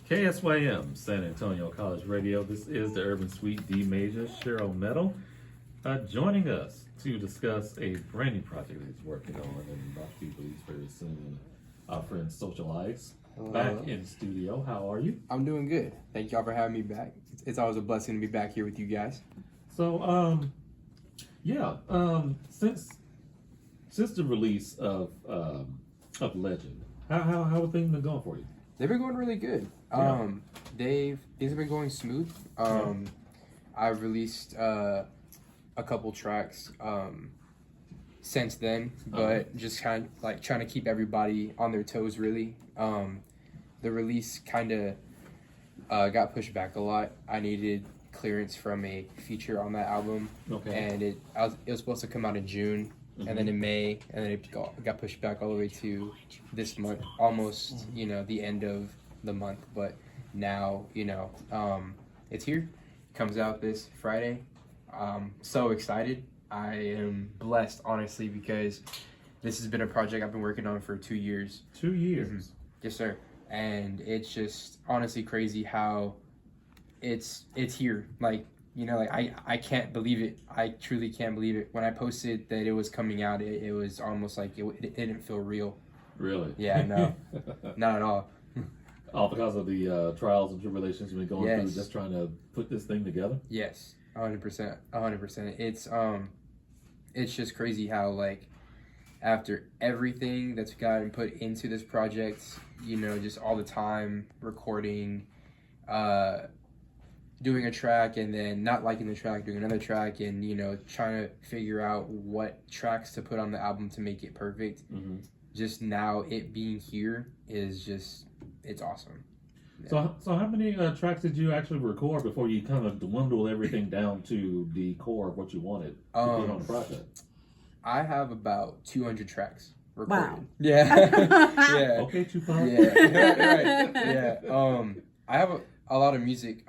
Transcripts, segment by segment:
KSYM, San Antonio College Radio. This is the Urban Suite D Major, Cheryl Meadow, joining us to discuss a brand new project that he's working on and about to be released very soon. Our friend Socialize, back in studio. How are you? I'm doing good. Thank y'all for having me back. It's always a blessing to be back here with you guys. So, since the release of Legend, how have things been going for you? They've been going really good. Yeah. Things have been going smooth. I've released a couple tracks since then, but just kind of like trying to keep everybody on their toes. Really, the release kind of got pushed back a lot. I needed clearance from a feature on that album, and it was supposed to come out in June. And then in May, and then it got pushed back all the way to this month, almost, the end of the month. But now, it's here. Comes out this Friday. So excited. I am blessed, honestly, because this has been a project I've been working on for 2 years. 2 years? Yes, sir. And it's just honestly crazy how it's here. I can't believe it. I truly can't believe it. When I posted that it was coming out, it was almost like it didn't feel real. Really? Yeah, no. Not at all. All because of the trials and tribulations you've been going through, just trying to put this thing together? Yes, 100%. 100%. It's just crazy how, like, after everything that's gotten put into this project, just all the time recording, doing a track and then not liking the track, doing another track, and trying to figure out what tracks to put on the album to make it perfect. Just now it being here is just, it's awesome. Yeah. So how many tracks did you actually record before you kind of dwindled everything down to the core of what you wanted to put on the project? I have about 200 tracks recorded. Wow. Yeah. Yeah. Okay, Tupac. Yeah. Right. Yeah. I have a lot of music.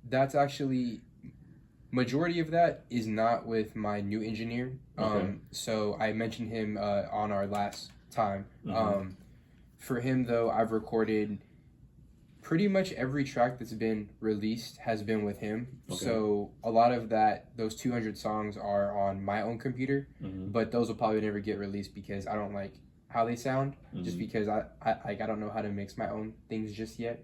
That's actually, majority of that is not with my new engineer. So I mentioned him on our last time. For him, though, I've recorded pretty much every track that's been released has been with him. So a lot of those 200 songs are on my own computer, but those will probably never get released because I don't like how they sound, just because I don't know how to mix my own things just yet.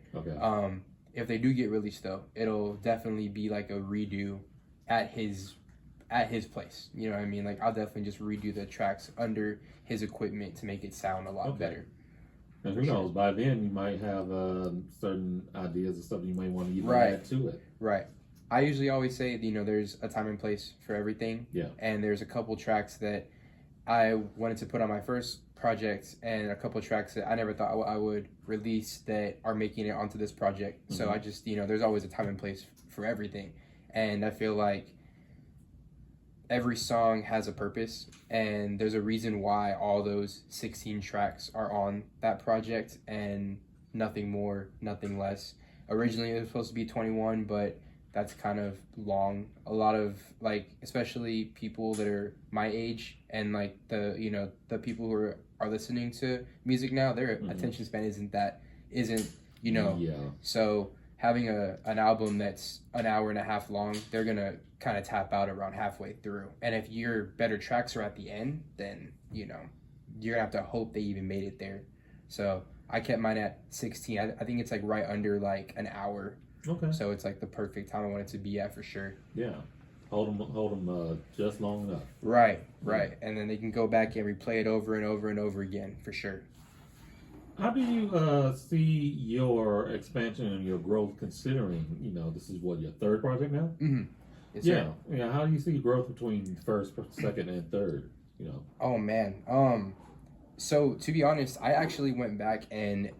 If they do get released, though, it'll definitely be like a redo at his place. You know what I mean? Like, I'll definitely just redo the tracks under his equipment to make it sound a lot better. And who knows, by then you might have certain ideas and stuff you might want to even add to it. Right. I usually always say, there's a time and place for everything. Yeah. And there's a couple tracks that I wanted to put on my first project, and a couple tracks that I never thought I would release that are making it onto this project. So I just, there's always a time and place for everything. And I feel like every song has a purpose, and there's a reason why all those 16 tracks are on that project, and nothing more, nothing less. Originally it was supposed to be 21, but that's kind of long. A lot of, like, especially people that are my age and like the people who are listening to music now, their attention span isn't so having an album that's an hour and a half long, they're gonna kind of tap out around halfway through. And if your better tracks are at the end, then you're gonna have to hope they even made it there. So I kept mine at 16. I think it's like right under like an hour. So it's like the perfect time I want it to be at, for sure. Yeah. Hold them just long enough. Right. And then they can go back and replay it over and over and over again, for sure. How do you see your expansion and your growth, considering, this is what, your third project now? Yes, sir. Yeah. How do you see growth between first, second, and third? Oh man. So to be honest, I actually went back and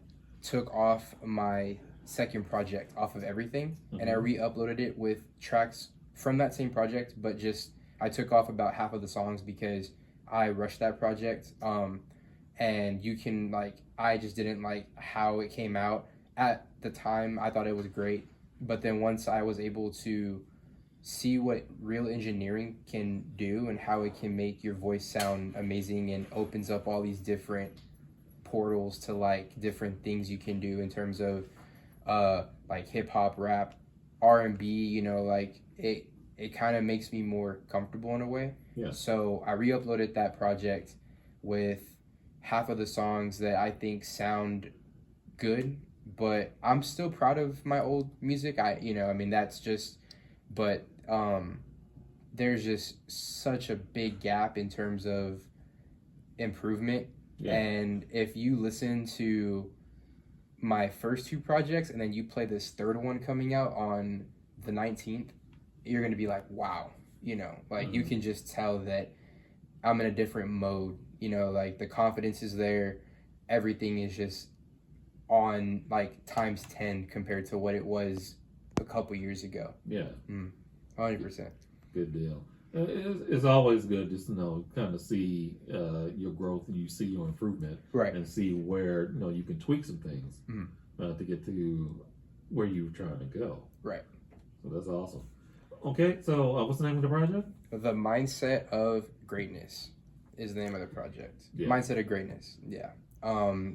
took off my second project off of everything, and I re-uploaded it with tracks from that same project, but just I took off about half of the songs because I rushed that project. And you can, like, I just didn't like how it came out. At the time, I thought it was great, but then once I was able to see what real engineering can do and how it can make your voice sound amazing and opens up all these different portals to like different things you can do in terms of like hip hop, rap, R&B. You know, like it kind of makes me more comfortable in a way. Yeah. So I re-uploaded that project with half of the songs that I think sound good, but I'm still proud of my old music. I mean, that's just, but there's just such a big gap in terms of improvement. Yeah. And if you listen to my first two projects and then you play this third one coming out on the 19th, you're going to be like, wow, like you can just tell that I'm in a different mode, like the confidence is there. Everything is just on like times 10 compared to what it was a couple years ago. Yeah. 100%. Good deal. It's always good just to kind of see your growth and you see your improvement, Right. And see where you can tweak some things to get to where you're trying to go. Right. So that's awesome. Okay, so what's the name of the project? The Mindset of Greatness is the name of the project. Yeah. Mindset of Greatness. Yeah.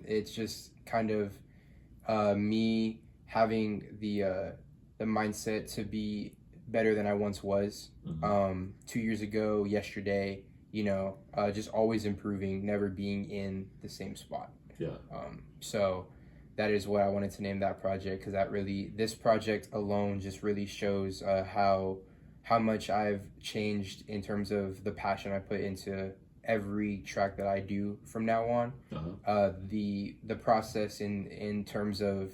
It's just kind of me having the mindset to be better than I once was. 2 years ago, yesterday, just always improving, never being in the same spot. Yeah. So that is what I wanted to name that project, because this project alone just really shows how much I've changed in terms of the passion I put into every track that I do from now on. The process in terms of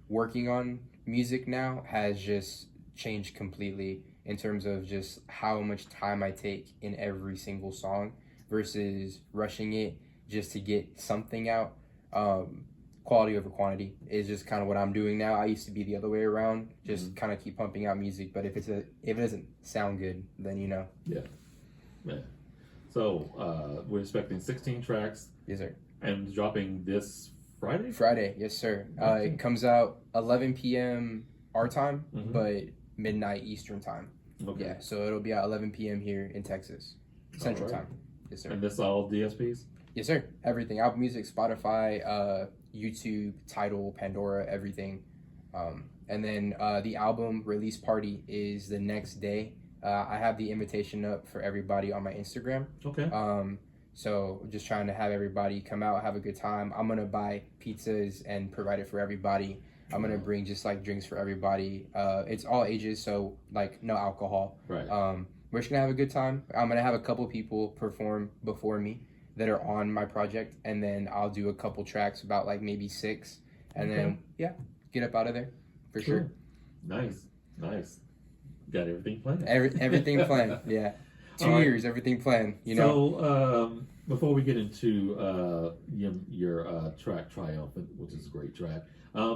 working on music now has just changed completely in terms of just how much time I take in every single song versus rushing it just to get something out. Quality over quantity is just kind of what I'm doing now. I used to be the other way around, just kind of keep pumping out music, but if it doesn't sound good, then Yeah. So we're expecting 16 tracks. Yes, sir. And dropping this Friday? Friday, yes, sir. Okay. It comes out 11 p.m. our time, but midnight Eastern time. Okay. Yeah, so it'll be at 11 p.m. here in Texas, Central All right. time. Yes, sir. And this all DSPs? Yes, sir. Everything. Apple Music, Spotify, YouTube, Tidal, Pandora, everything. And then the album release party is the next day. I have the invitation up for everybody on my Instagram. Okay. So just trying to have everybody come out, have a good time. I'm going to buy pizzas and provide it for everybody. I'm going to bring just like drinks for everybody. It's all ages, so like no alcohol. Right. We're just going to have a good time. I'm going to have a couple people perform before me that are on my project, and then I'll do a couple tracks, about like maybe 6, and then get up out of there for sure. Nice. Got everything planned. Everything planned. Yeah. 2 years, everything planned. So before we get into your track Triumphant, which is a great track,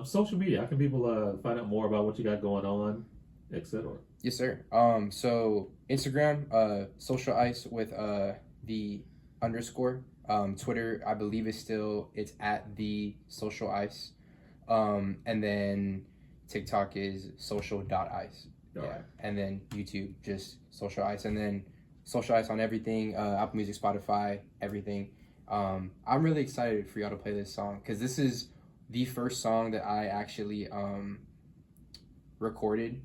social media. How can people find out more about what you got going on, etc.? Yes, sir. So Instagram, Social Ice with the _. Twitter, I believe it's at the Social Ice. And then TikTok is social.ice. Yeah. Right. And then YouTube, just Social Ice. And then Social Ice on everything, Apple Music, Spotify, everything. I'm really excited for y'all to play this song, because this is the first song that I actually recorded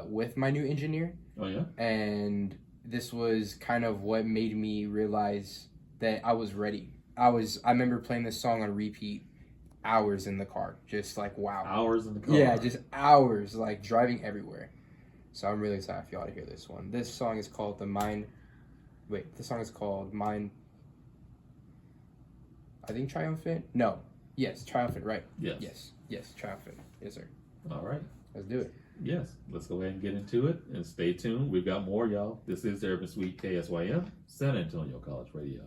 with my new engineer. Oh, yeah? And this was kind of what made me realize that I was ready. I remember playing this song on repeat hours in the car, just like wow. Hours in the car? Yeah, just hours, like driving everywhere. So I'm really excited for y'all to hear this one. This song is called Triumphant, No. Yes, Triumphant, right. Yes. Yes, Triumphant. Yes, sir. All right. Let's do it. Yes, let's go ahead and get into it, and stay tuned. We've got more, y'all. This is the Urban Suite KSYM, San Antonio College Radio.